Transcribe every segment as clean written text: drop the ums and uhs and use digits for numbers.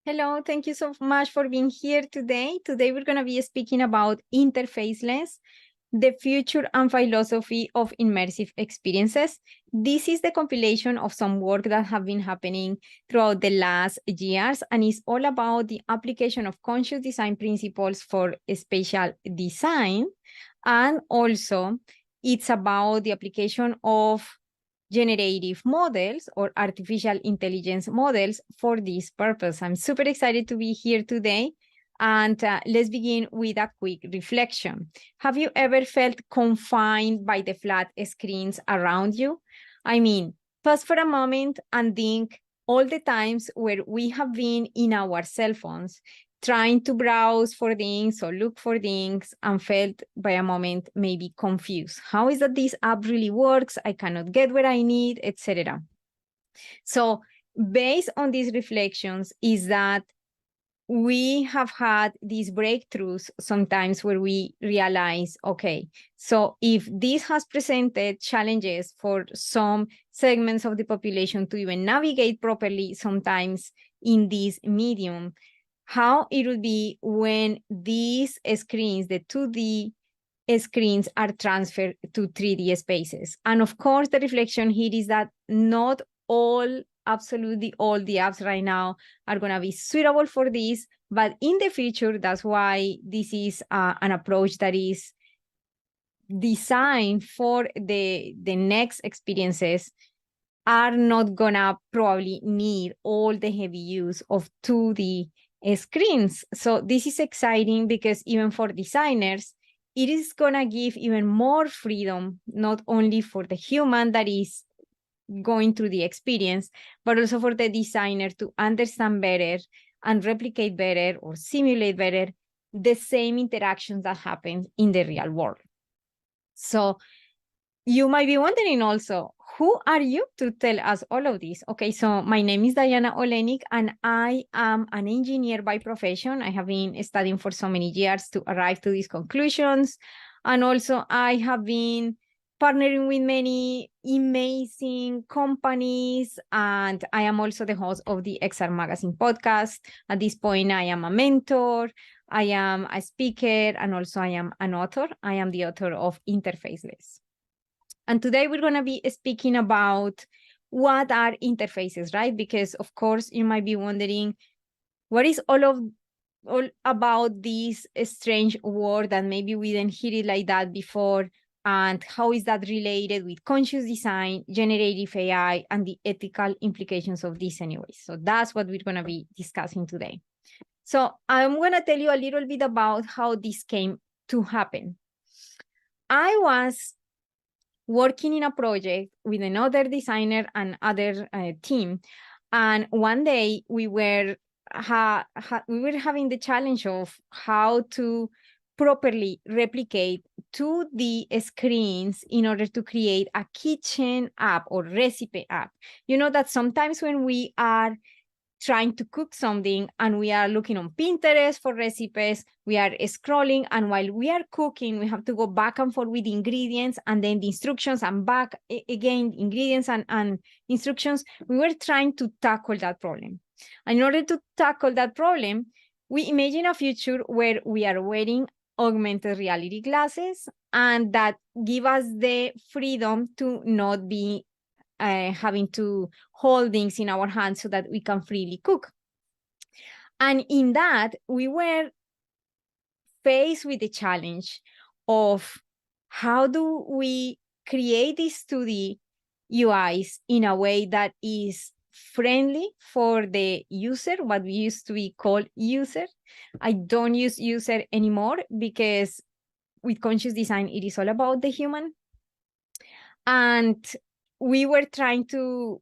Hello, thank you so much for being here today. Today we're going to be speaking about interfaceless, the future and philosophy of immersive experiences. This is the compilation of some work that have been happening throughout the last years, and it's all about the application of conscious design principles for spatial design. And also it's about the application of generative models or artificial intelligence models for this purpose. I'm super excited to be here today. And let's begin with a quick reflection. Have you ever felt confined by the flat screens around you? I mean, pause for a moment and think all the times where we have been in our cell phones, trying to browse for things or look for things and felt by a moment maybe confused. How is that this app really works? I cannot get what I need, etc. So based on these reflections is that we have had these breakthroughs sometimes where we realize, okay, so if this has presented challenges for some segments of the population to even navigate properly sometimes in this medium, how it would be when these screens, the 2D screens, are transferred to 3D spaces. And of course, the reflection here is that not all, absolutely all the apps right now are going to be suitable for this, but in the future, that's why this is an approach that is designed for the next experiences are not gonna probably need all the heavy use of 2D screens. So this is exciting because even for designers, it is gonna give even more freedom, not only for the human that is going through the experience, but also for the designer to understand better and replicate better or simulate better the same interactions that happen in the real world. So you might be wondering also, who are you to tell us all of this? Okay, so my name is Diana Olynick, and I am an engineer by profession. I have been studying for so many years to arrive to these conclusions. And also I have been partnering with many amazing companies, and I am also the host of the XR Magazine podcast. At this point, I am a mentor, I am a speaker, and also I am an author. I am the author of Interfaceless. And today we're going to be speaking about what are interfaces, right? Because of course you might be wondering, what is all about this strange word that maybe we didn't hear it like that before, and how is that related with conscious design, generative AI, and the ethical implications of this anyway? So that's what we're going to be discussing today. So I'm going to tell you a little bit about how this came to happen. I was working in a project with another designer and other team. And one day we were having the challenge of how to properly replicate 2D screens in order to create a kitchen app or recipe app. You know that sometimes when we are trying to cook something and we are looking on Pinterest for recipes, we are scrolling, and while we are cooking, we have to go back and forth with the ingredients and then the instructions and back again, ingredients and instructions. We were trying to tackle that problem. And in order to tackle that problem, we imagine a future where we are wearing augmented reality glasses and that give us the freedom to not be having to hold things in our hands so that we can freely cook. And in that, we were faced with the challenge of how do we create these 2D UIs in a way that is friendly for the user, what we used to be called user. I don't use user anymore because with conscious design, it is all about the human. And we were trying to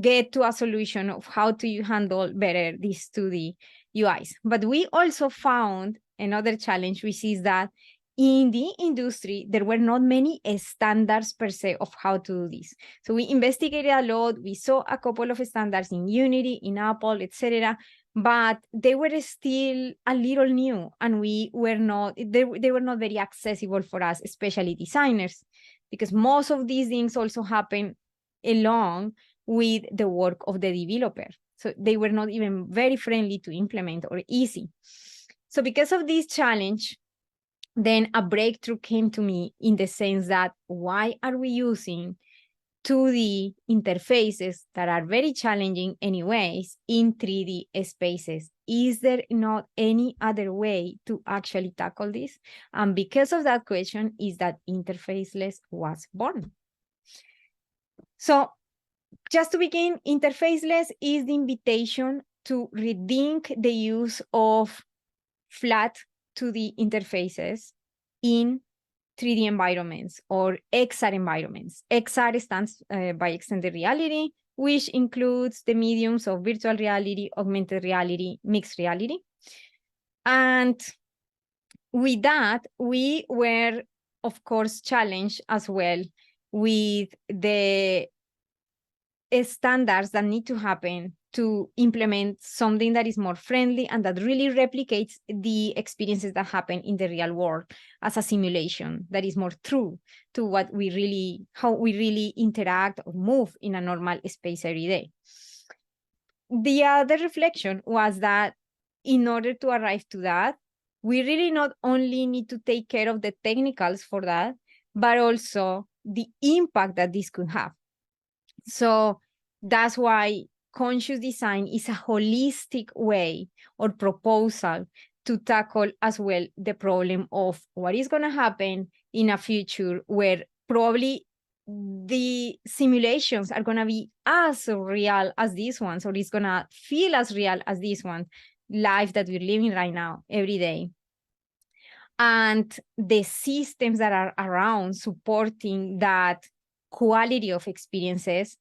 get to a solution of how to handle better these 2D UIs. But we also found another challenge, which is that in the industry, there were not many standards per se of how to do this. So we investigated a lot. We saw a couple of standards in Unity, in Apple, etc., but they were still a little new, and they were not very accessible for us, especially designers, because most of these things also happen along with the work of the developer. So they were not even very friendly to implement or easy. So because of this challenge, then a breakthrough came to me in the sense that why are we using 2D interfaces that are very challenging anyways in 3D spaces? Is there not any other way to actually tackle this? And because of that question is that Interfaceless was born. So just to begin, Interfaceless is the invitation to rethink the use of flat 2D interfaces in 3D environments or XR environments. XR stands by extended reality, which includes the mediums of virtual reality, augmented reality, mixed reality. And with that, we were, of course, challenged as well with the standards that need to happen to implement something that is more friendly and that really replicates the experiences that happen in the real world as a simulation that is more true to how we really interact or move in a normal space every day. The other reflection was that in order to arrive to that, we really not only need to take care of the technicals for that, but also the impact that this could have. So that's why conscious design is a holistic way or proposal to tackle as well the problem of what is going to happen in a future where probably the simulations are going to be as real as these ones, or it's going to feel as real as this one, life that we're living right now, every day. And the systems that are around supporting that quality of experiences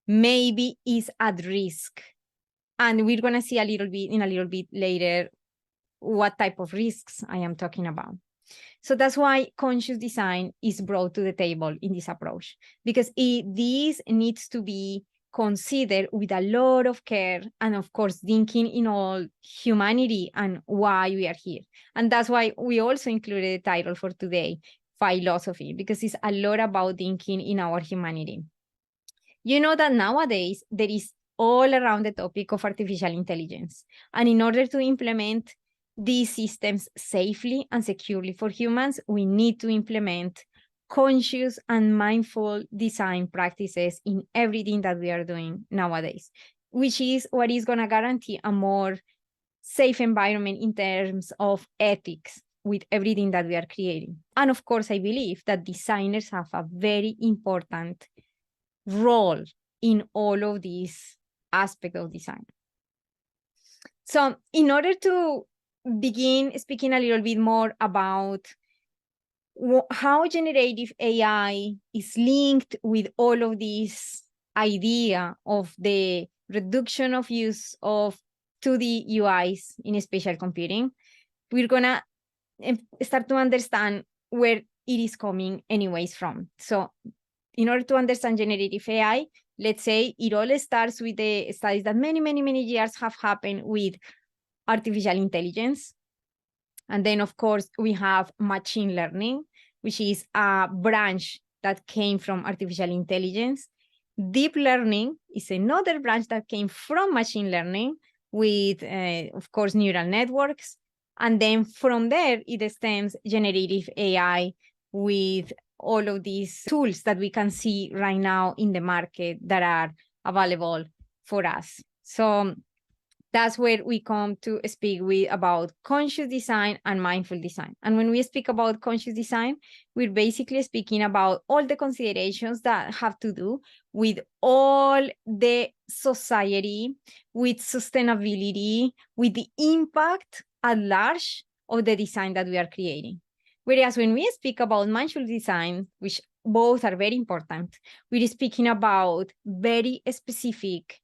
maybe is at risk. And we're going to see a little bit later what type of risks I am talking about. So that's why conscious design is brought to the table in this approach, because this needs to be considered with a lot of care and, of course, thinking in all humanity and why we are here. And that's why we also included the title for today, philosophy, because it's a lot about thinking in our humanity. You know that nowadays there is all around the topic of artificial intelligence. And in order to implement these systems safely and securely for humans, we need to implement conscious and mindful design practices in everything that we are doing nowadays, which is what is going to guarantee a more safe environment in terms of ethics with everything that we are creating. And of course, I believe that designers have a very important role in all of these aspects of design. So in order to begin speaking a little bit more about how generative AI is linked with all of this idea of the reduction of use of 2D UIs in spatial computing, we're gonna start to understand where it is coming anyways from. So in order to understand generative AI, let's say it all starts with the studies that many years have happened with artificial intelligence. And then, of course, we have machine learning, which is a branch that came from artificial intelligence. Deep learning is another branch that came from machine learning with, of course, neural networks. And then from there, it stems generative AI with all of these tools that we can see right now in the market that are available for us. So that's where we come to speak about conscious design and mindful design. And when we speak about conscious design, we're basically speaking about all the considerations that have to do with all the society, with sustainability, with the impact at large of the design that we are creating. Whereas when we speak about mindful design, which both are very important, we're speaking about very specific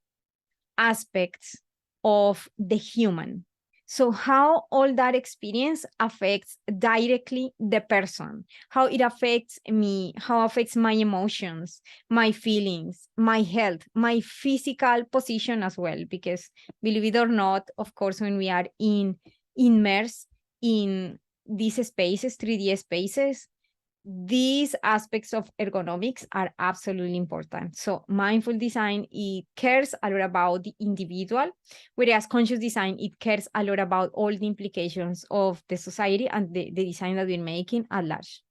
aspects of the human. So how all that experience affects directly the person, how it affects me, how affects my emotions, my feelings, my health, my physical position as well. Because believe it or not, of course, when we are immersed in these spaces, 3D spaces, these aspects of ergonomics are absolutely important. So mindful design, it cares a lot about the individual, whereas conscious design, it cares a lot about all the implications of the society and the design that we're making at large.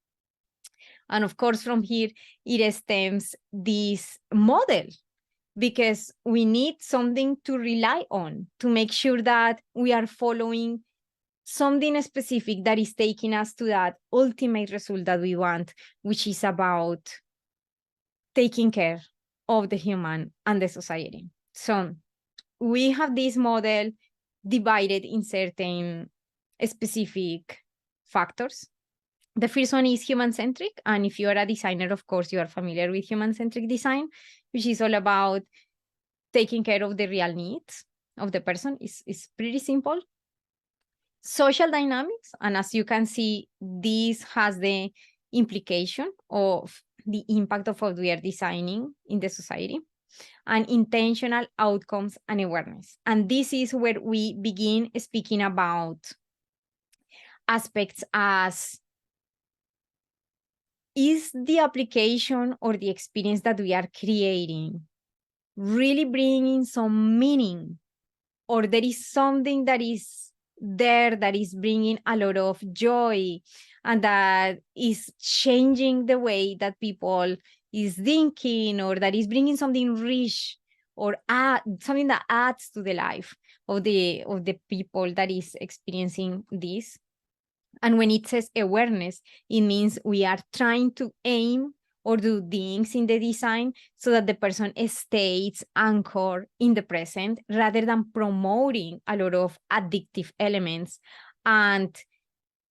And of course, from here, it stems this model, because we need something to rely on to make sure that we are following something specific that is taking us to that ultimate result that we want, which is about taking care of the human and the society. So we have this model divided in certain specific factors. The first one is human-centric. And if you are a designer, of course, you are familiar with human-centric design, which is all about taking care of the real needs of the person. It's pretty simple. Social dynamics, and as you can see, this has the implication of the impact of what we are designing in the society, and intentional outcomes and awareness. And this is where we begin speaking about aspects as, is the application or the experience that we are creating really bringing some meaning, or there is something that is there that is bringing a lot of joy and that is changing the way that people is thinking, or that is bringing something rich, or something that adds to the life of the people that is experiencing this. And when it says awareness, it means we are trying to aim or do things in the design so that the person stays anchored in the present, rather than promoting a lot of addictive elements and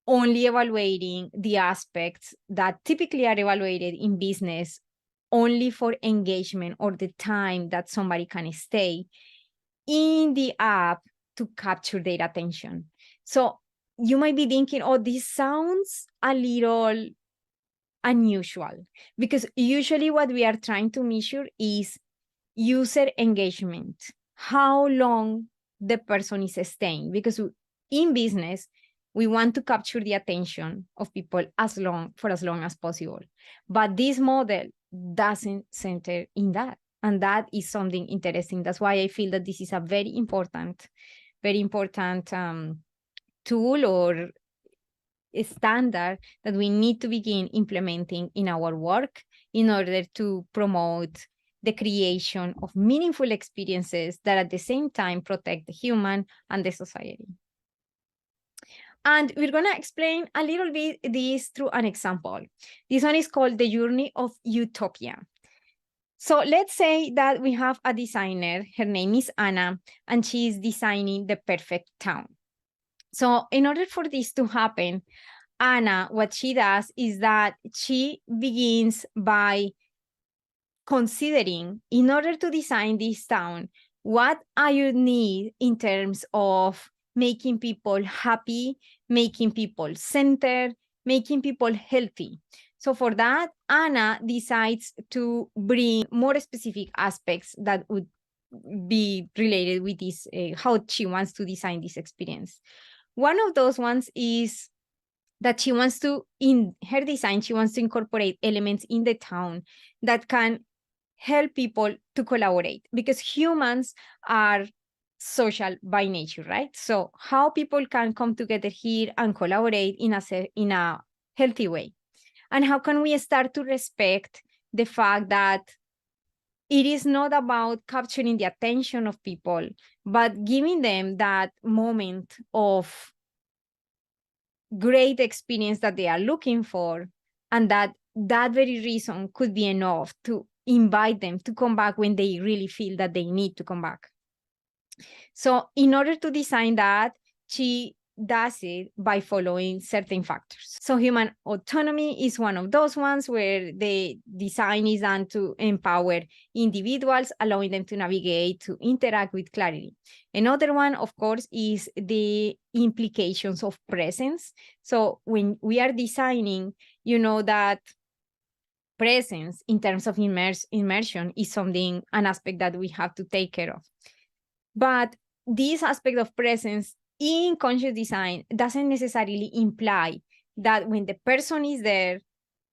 only evaluating the aspects that typically are evaluated in business only for engagement or the time that somebody can stay in the app to capture their attention. So you might be thinking, oh, this sounds a little unusual, because usually what we are trying to measure is user engagement, how long the person is staying, because in business, we want to capture the attention of people for as long as possible. But this model doesn't center in that. And that is something interesting. That's why I feel that this is a very important tool or a standard that we need to begin implementing in our work in order to promote the creation of meaningful experiences that at the same time protect the human and the society. And we're going to explain a little bit this through an example. This one is called The Journey of Utopia. So let's say that we have a designer, her name is Anna, and she is designing the perfect town. So in order for this to happen, Anna, what she does is that she begins by considering, in order to design this town, what I would need in terms of making people happy, making people centered, making people healthy. So for that, Anna decides to bring more specific aspects that would be related with this, how she wants to design this experience. One of those ones is that she wants to, in her design, she wants to incorporate elements in the town that can help people to collaborate, because humans are social by nature, right? So how people can come together here and collaborate in a healthy way, and how can we start to respect the fact that it is not about capturing the attention of people, but giving them that moment of great experience that they are looking for, and that very reason could be enough to invite them to come back when they really feel that they need to come back. So in order to design that, she does it by following certain factors. So human autonomy is one of those ones, where the design is done to empower individuals, allowing them to navigate, to interact with clarity. Another one, of course, is the implications of presence. So when we are designing, you know that presence in terms of immersion is something, an aspect that we have to take care of. But this aspect of presence in conscious design doesn't necessarily imply that when the person is there,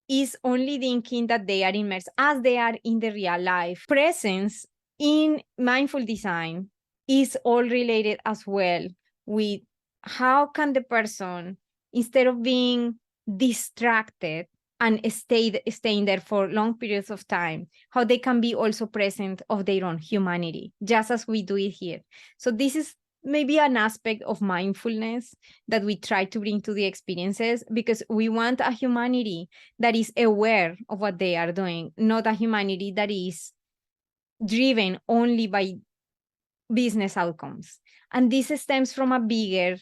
is only thinking that they are immersed as they are in the real life. Presence in mindful design is all related as well with how can the person, instead of being distracted and staying there for long periods of time, how they can be also present of their own humanity, just as we do it here. So this is maybe an aspect of mindfulness that we try to bring to the experiences, because we want a humanity that is aware of what they are doing, not a humanity that is driven only by business outcomes. And this stems from a bigger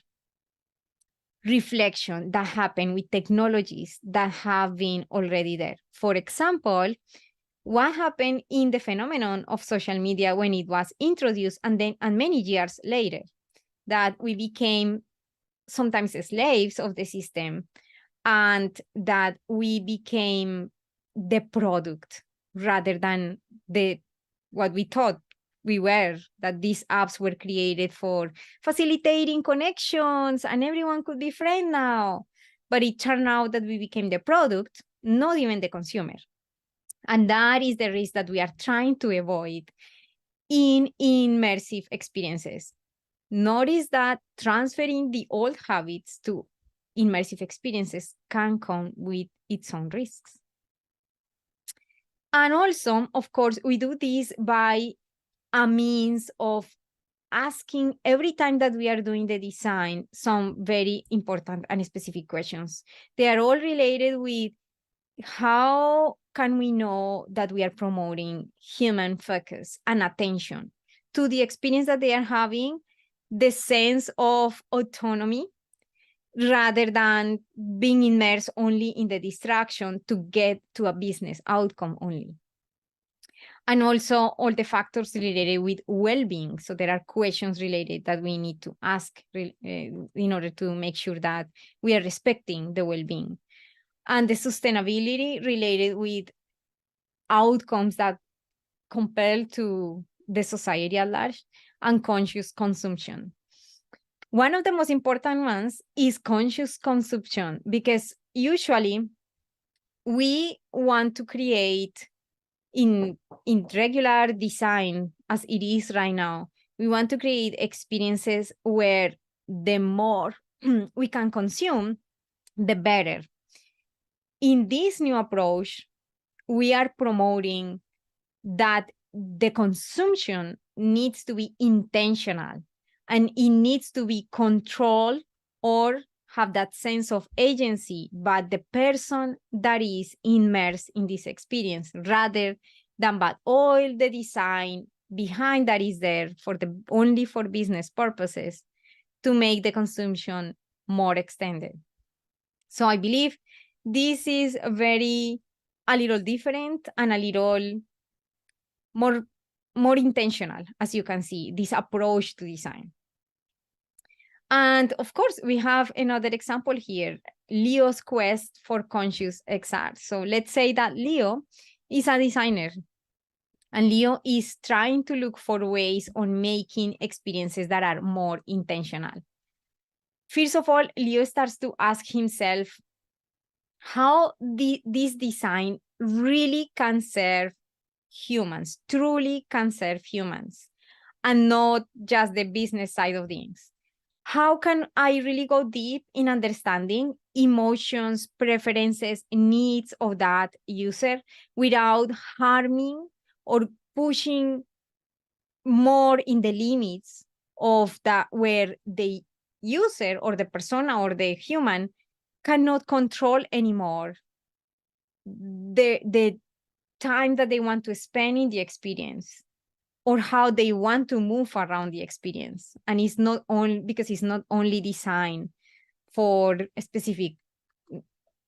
reflection that happened with technologies that have been already there. For example, what happened in the phenomenon of social media when it was introduced, and many years later, that we became sometimes slaves of the system, and that we became the product rather than what we thought we were, that these apps were created for facilitating connections and everyone could be friends now. But it turned out that we became the product, not even the consumer. And that is the risk that we are trying to avoid in immersive experiences. Notice that transferring the old habits to immersive experiences can come with its own risks. And also, of course, we do this by a means of asking every time that we are doing the design some very important and specific questions. They are all related with how can we know that we are promoting human focus and attention to the experience that they are having, the sense of autonomy, rather than being immersed only in the distraction to get to a business outcome only. And also all the factors related with well-being. So there are questions related that we need to ask in order to make sure that we are respecting the well-being. And the sustainability related with outcomes that compel to the society at large, and conscious consumption. One of the most important ones is conscious consumption, because usually we want to create in regular design, as it is right now, we want to create experiences where the more we can consume, the better. In this new approach, we are promoting that the consumption needs to be intentional, and it needs to be controlled or have that sense of agency by the person that is immersed in this experience, rather than but all the design behind that is there only for business purposes to make the consumption more extended. So I believe this is a little different and a little more intentional, as you can see, this approach to design. And of course, we have another example here, Leo's quest for conscious XR. So let's say that Leo is a designer and Leo is trying to look for ways on making experiences that are more intentional. First of all, Leo starts to ask himself how this design really can serve humans, truly can serve humans, and not just the business side of things. How can I really go deep in understanding emotions, preferences, needs of that user without harming or pushing more in the limits of that where the user or the persona or the human cannot control anymore the time that they want to spend in the experience or how they want to move around the experience. And it's not only because it's not only designed for specific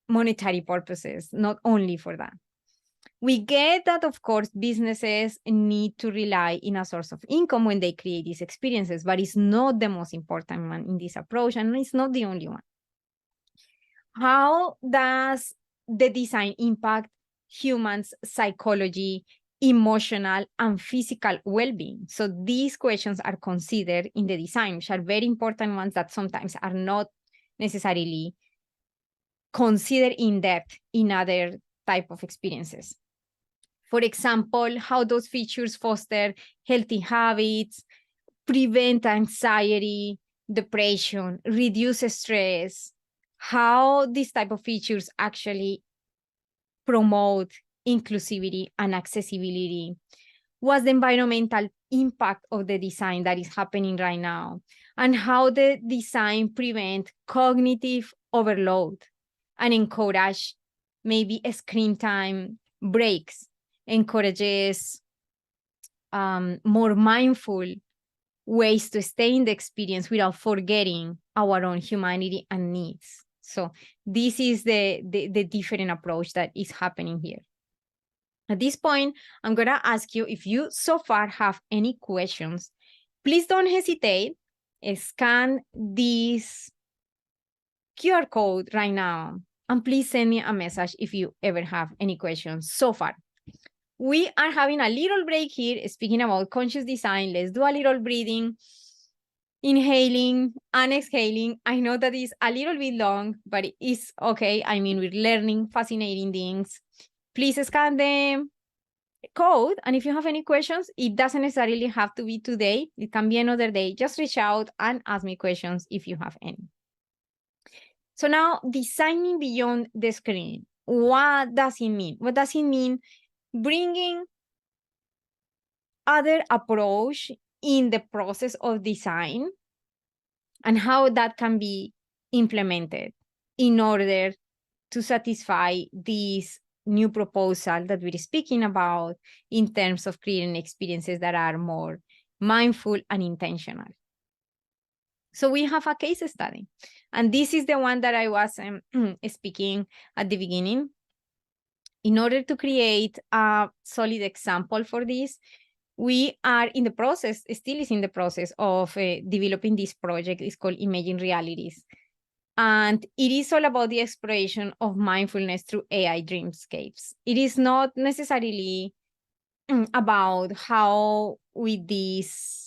monetary purposes, not only for that. We get that, of course, businesses need to rely in a source of income when they create these experiences, but it's not the most important one in this approach, and it's not the only one. How does the design impact humans' psychology, emotional, and physical well-being? So these questions are considered in the design, which are very important ones that sometimes are not necessarily considered in depth in other type of experiences. For example, how those features foster healthy habits, prevent anxiety, depression, reduce stress, how these type of features actually promote inclusivity and accessibility. What's the environmental impact of the design that is happening right now, and how the design prevent cognitive overload and encourage maybe screen time breaks, encourages more mindful ways to stay in the experience without forgetting our own humanity and needs. So this is the different approach that is happening here. At this point, I'm going to ask you if you so far have any questions. Please don't hesitate. Scan this QR code right now, and please send me a message if you ever have any questions so far. We are having a little break here, speaking about conscious design. Let's do a little breathing, inhaling and exhaling. I know that is a little bit long, but it's okay. I mean, we're learning fascinating things. Please scan the code. And if you have any questions, it doesn't necessarily have to be today. It can be another day. Just reach out and ask me questions if you have any. So now, designing beyond the screen. What does it mean? What does it mean bringing other approach in the process of design and how that can be implemented in order to satisfy this new proposal that we're speaking about in terms of creating experiences that are more mindful and intentional. So we have a case study, and this is the one that I was speaking at the beginning. In order to create a solid example for this, we are in the process, still is in the process of developing this project. It's called Imaging Realities. And it is all about the exploration of mindfulness through AI dreamscapes. It is not necessarily about how with these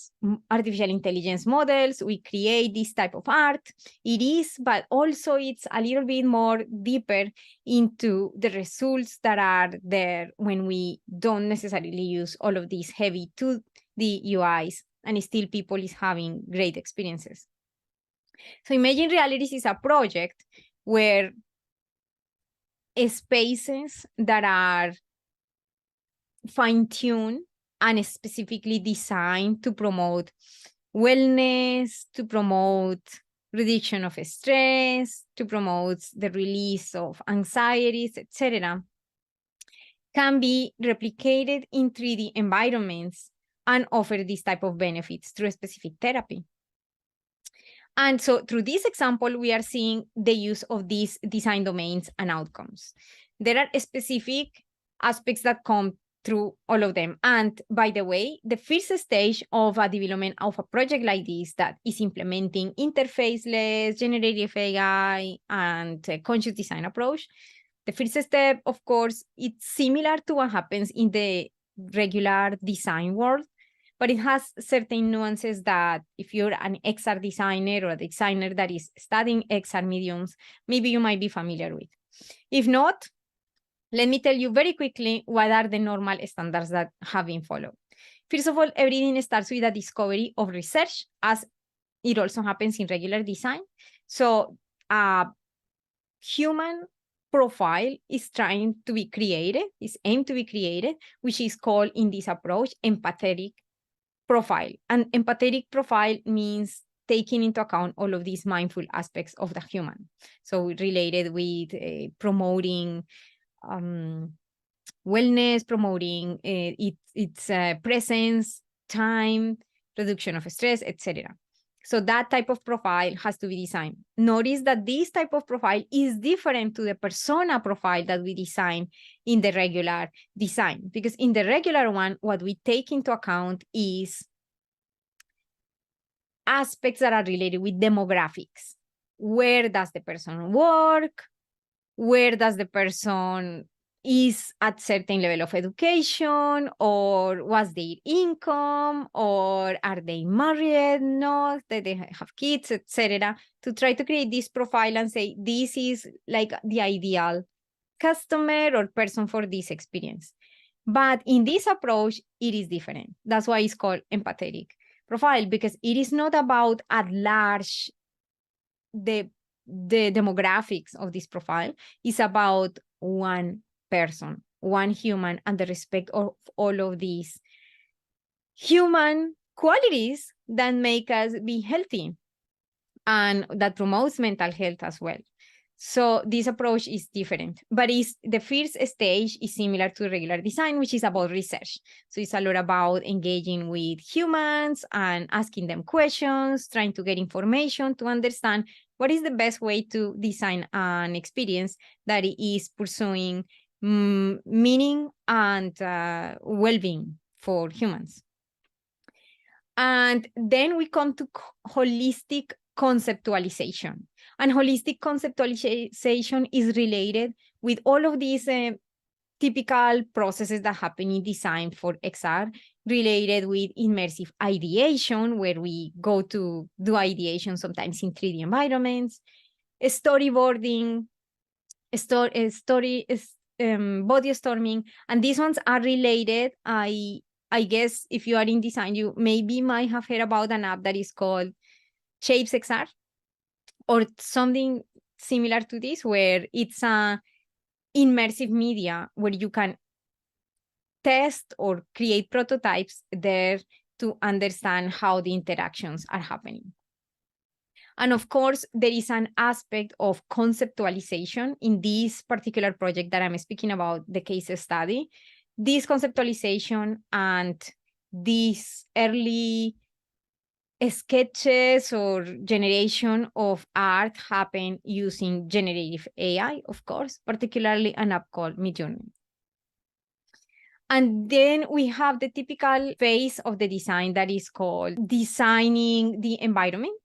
artificial intelligence models, we create this type of art. It is, but also it's a little bit more deeper into the results that are there when we don't necessarily use all of these heavy 2D UIs, and still people is having great experiences. So Imaging Realities is a project where spaces that are fine-tuned and specifically designed to promote wellness, to promote reduction of stress, to promote the release of anxieties, etc., can be replicated in 3D environments and offer this type of benefits through a specific therapy. And so through this example, we are seeing the use of these design domains and outcomes. There are specific aspects that come through all of them. And by the way, the first stage of a development of a project like this that is implementing interfaceless, generative AI, and a conscious design approach, the first step, of course, it's similar to what happens in the regular design world, but it has certain nuances that if you're an XR designer or a designer that is studying XR mediums, maybe you might be familiar with. If not, let me tell you very quickly what are the normal standards that have been followed. First of all, everything starts with a discovery of research, as it also happens in regular design. So a human profile is trying to be created, is aimed to be created, which is called in this approach empathetic profile. And empathetic profile means taking into account all of these mindful aspects of the human. So related with promoting wellness, promoting its presence, time, reduction of stress, etc. So that type of profile has to be designed. Notice that this type of profile is different to the persona profile that we design in the regular design, because in the regular one, what we take into account is aspects that are related with demographics. Where does the person work? Where does the person is at certain level of education, or what's their income, or are they married, not, that they have kids, etc. To try to create this profile and say, this is like the ideal customer or person for this experience. But in this approach, it is different. That's why it's called empathetic profile, because it is not about at large the demographics of this profile. Is about one person, one human, and the respect of all of these human qualities that make us be healthy and that promotes mental health as well. So this approach is different, but the first stage is similar to regular design, which is about research. So it's a lot about engaging with humans and asking them questions, trying to get information to understand what is the best way to design an experience that is pursuing meaning and well-being for humans. And then we come to holistic conceptualization. And holistic conceptualization is related with all of these typical processes that happen in design for XR, related with immersive ideation, where we go to do ideation sometimes in 3D environments, storyboarding, body storming, and these ones are related. I guess if you are in design, you maybe might have heard about an app that is called Shapes XR, or something similar to this, where it's a immersive media where you can test or create prototypes there to understand how the interactions are happening. And of course, there is an aspect of conceptualization in this particular project that I'm speaking about, the case study. This conceptualization and these early sketches or generation of art happen using generative AI, of course, particularly an app called Midjourney. And then we have the typical phase of the design that is called designing the environment.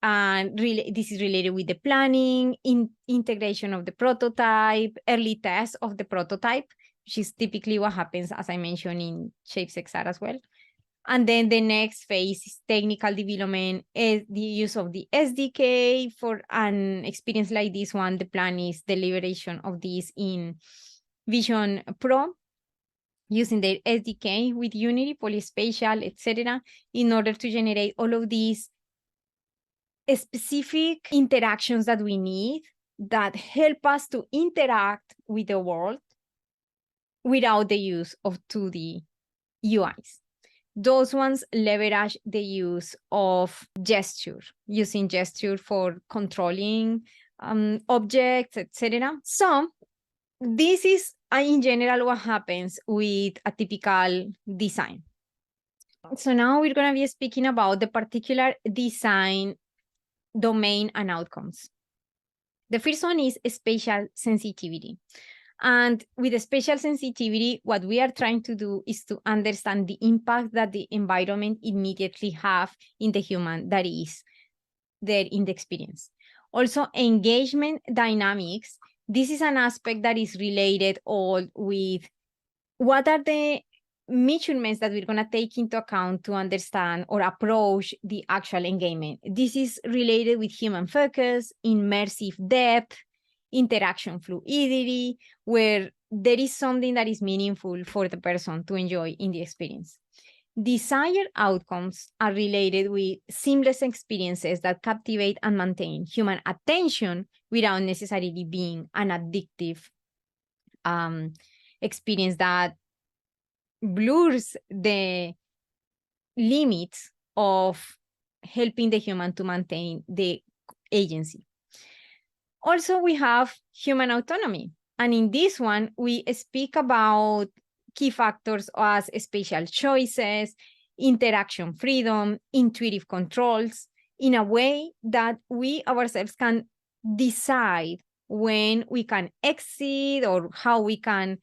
And really, this is related with the planning, integration of the prototype, early tests of the prototype, which is typically what happens, as I mentioned, in Shapes XR as well. And then the next phase is technical development, is the use of the SDK. For an experience like this one, the plan is the liberation of this in Vision Pro, using their SDK with Unity, Polyspatial, etc., in order to generate all of these specific interactions that we need that help us to interact with the world without the use of 2D UIs. Those ones leverage the use of gesture, using gesture for controlling objects, etc. So this is in general what happens with a typical design. So now we're going to be speaking about the particular design domain and outcomes. The first one is spatial sensitivity. And with the spatial sensitivity, what we are trying to do is to understand the impact that the environment immediately have in the human that is there in the experience. Also, engagement dynamics. This is an aspect that is related all with what are the measurements that we're going to take into account to understand or approach the actual engagement. This is related with human focus, immersive depth, interaction fluidity, where there is something that is meaningful for the person to enjoy in the experience. Desired outcomes are related with seamless experiences that captivate and maintain human attention without necessarily being an addictive experience that blurs the limits of helping the human to maintain the agency. Also, we have human autonomy. And in this one, we speak about key factors as spatial choices, interaction freedom, intuitive controls, in a way that we ourselves can decide when we can exit or how we can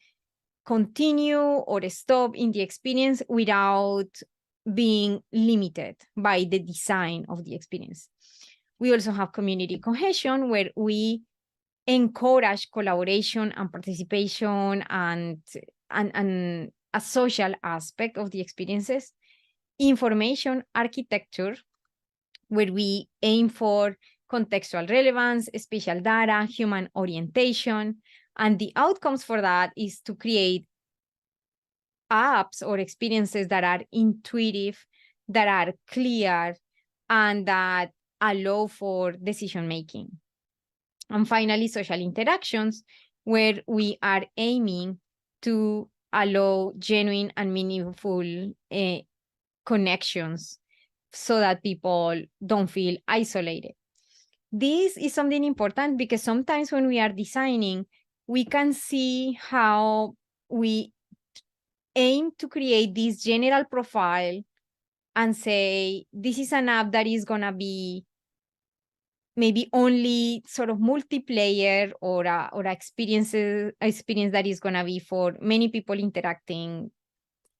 continue or stop in the experience without being limited by the design of the experience. We also have community cohesion, where we encourage collaboration and participation and a social aspect of the experiences. Information architecture, where we aim for contextual relevance, spatial data, human orientation, and the outcomes for that is to create apps or experiences that are intuitive, that are clear, and that allow for decision making. And finally, social interactions, where we are aiming to allow genuine and meaningful connections so that people don't feel isolated. This is something important because sometimes when we are designing, we can see how we aim to create this general profile and say, this is an app that is going to be maybe only sort of multiplayer or a experience that is going to be for many people interacting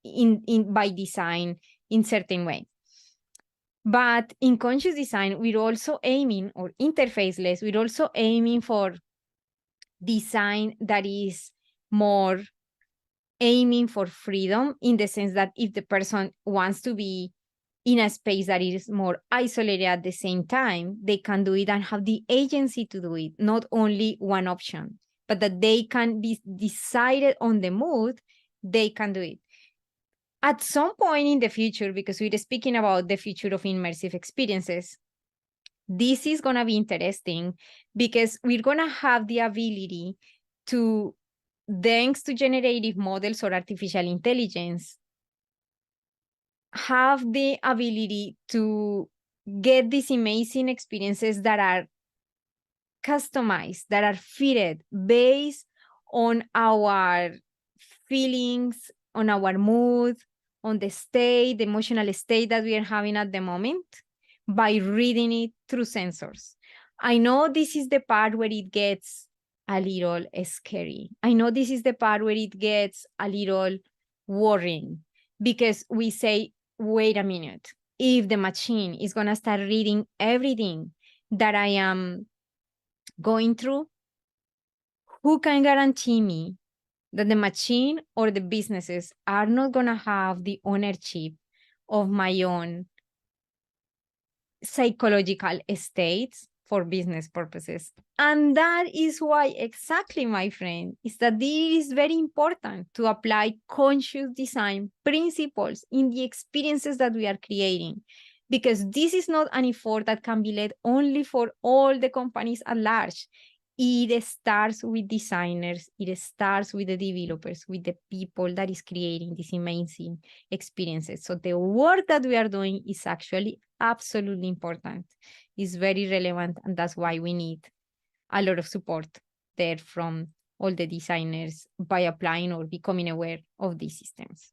in by design in certain way. But in conscious design, we're also aiming, or interfaceless, we're also aiming for design that is more aiming for freedom, in the sense that if the person wants to be in a space that is more isolated at the same time, they can do it and have the agency to do it, not only one option, but that they can be decided on the mood, they can do it. At some point in the future, because we're speaking about the future of immersive experiences, this is going to be interesting because we're going to have the ability to, thanks to generative models or artificial intelligence, have the ability to get these amazing experiences that are customized, that are fitted based on our feelings, on our mood, on the state, the emotional state that we are having at the moment, by reading it through sensors. I know this is the part where it gets a little scary. I know this is the part where it gets a little worrying, because we say, wait a minute, if the machine is going to start reading everything that I am going through, who can guarantee me that the machine or the businesses are not going to have the ownership of my own psychological states for business purposes? And that is why, exactly, my friend, is that it is very important to apply conscious design principles in the experiences that we are creating, because this is not an effort that can be led only for all the companies at large. It starts with designers, it starts with the developers, with the people that is creating these amazing experiences. So the work that we are doing is actually absolutely important. It's very relevant, and that's why we need a lot of support there from all the designers by applying or becoming aware of these systems.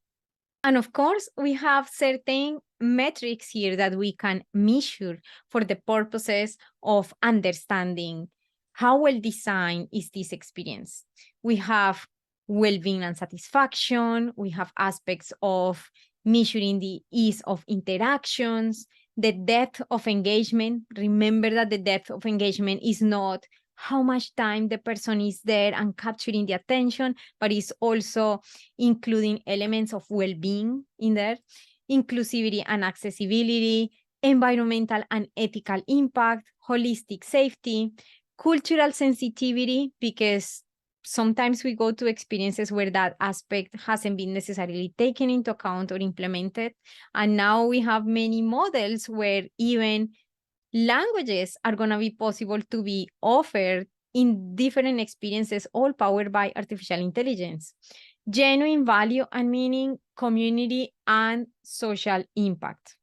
And of course, we have certain metrics here that we can measure for the purposes of understanding how well designed is this experience. We have well-being and satisfaction. We have aspects of measuring the ease of interactions, the depth of engagement. Remember that the depth of engagement is not how much time the person is there and capturing the attention, but it's also including elements of well-being in there, inclusivity and accessibility, environmental and ethical impact, holistic safety, cultural sensitivity, because sometimes we go to experiences where that aspect hasn't been necessarily taken into account or implemented. And now we have many models where even languages are going to be possible to be offered in different experiences, all powered by artificial intelligence. Genuine value and meaning, community, and social impact.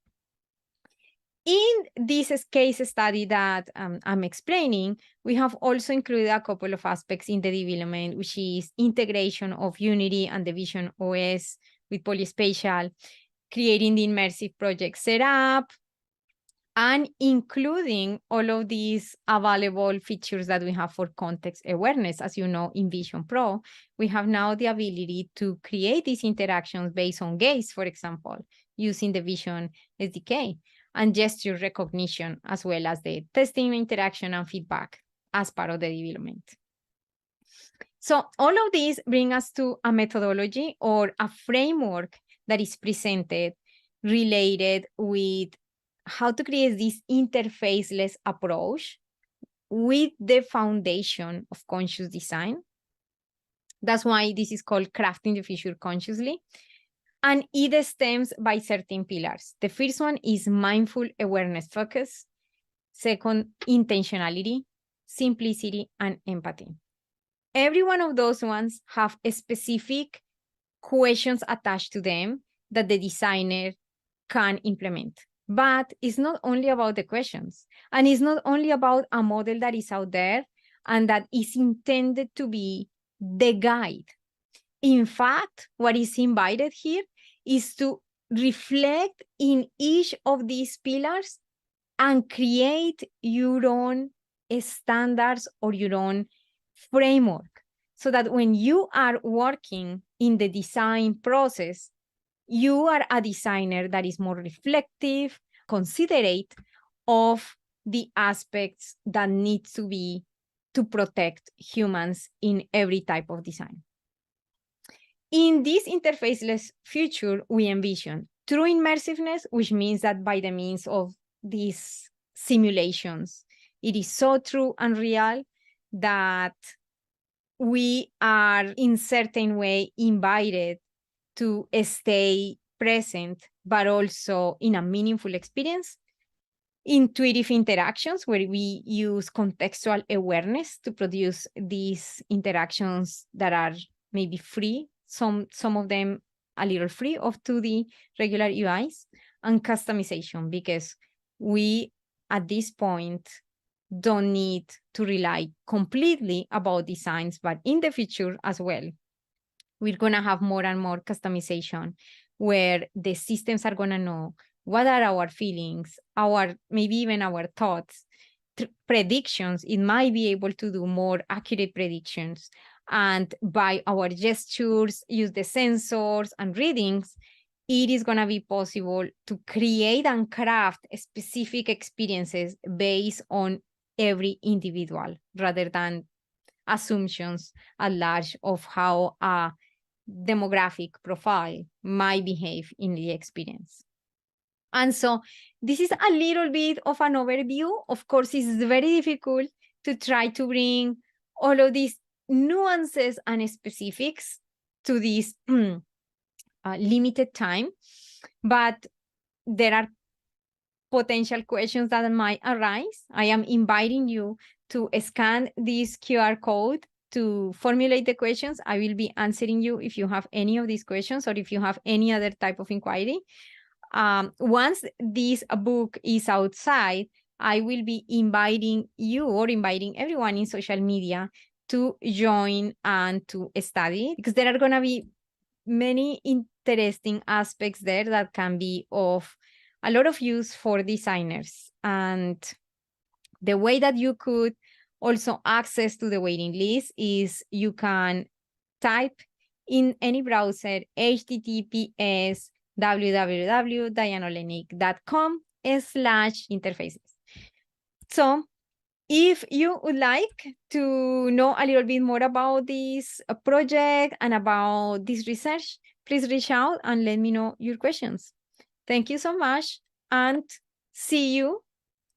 In this case study that I'm explaining, we have also included a couple of aspects in the development, which is integration of Unity and the Vision OS with Polyspatial, creating the immersive project setup, and including all of these available features that we have for context awareness. As you know, in Vision Pro, we have now the ability to create these interactions based on gaze, for example, using the Vision SDK, and gesture recognition, as well as the testing, interaction, and feedback as part of the development. So all of these bring us to a methodology or a framework that is presented related with how to create this interfaceless approach with the foundation of conscious design. That's why this is called Crafting the Future Consciously. And it stems by certain pillars. The first one is mindful awareness focus. Second, intentionality, simplicity, and empathy. Every one of those ones have specific questions attached to them that the designer can implement. But it's not only about the questions, and it's not only about a model that is out there and that is intended to be the guide. In fact, what is invited here is to reflect in each of these pillars and create your own standards or your own framework, so that when you are working in the design process, you are a designer that is more reflective, considerate of the aspects that need to be to protect humans in every type of design. In this interfaceless future, we envision true immersiveness, which means that by the means of these simulations, it is so true and real that we are in certain way invited to stay present, but also in a meaningful experience. Intuitive interactions, where we use contextual awareness to produce these interactions that are maybe free, some of them a little free of 2D regular UIs, and customization, because we at this point don't need to rely completely about designs, but in the future as well, we're going to have more and more customization where the systems are going to know what are our feelings, maybe even our thoughts, predictions. It might be able to do more accurate predictions. And by our gestures, use the sensors and readings, it is going to be possible to create and craft specific experiences based on every individual, rather than assumptions at large of how a demographic profile might behave in the experience. And so this is a little bit of an overview. Of course, it's very difficult to try to bring all of these nuances and specifics to this limited time, but there are potential questions that might arise. I am inviting you to scan this QR code to formulate the questions. I will be answering you if you have any of these questions or if you have any other type of inquiry. Once this book is outside, I will be inviting you or inviting everyone in social media to join and to study, because there are going to be many interesting aspects there that can be of a lot of use for designers. And the way that you could also access to the waiting list is you can type in any browser https www.dianaolynick.com/interfaces. So if you would like to know a little bit more about this project and about this research, please reach out and let me know your questions. Thank you so much and see you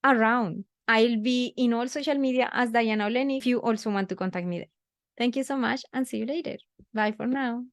around. I'll be in all social media as Diana Olynick if you also want to contact me there. Thank you so much and see you later. Bye for now.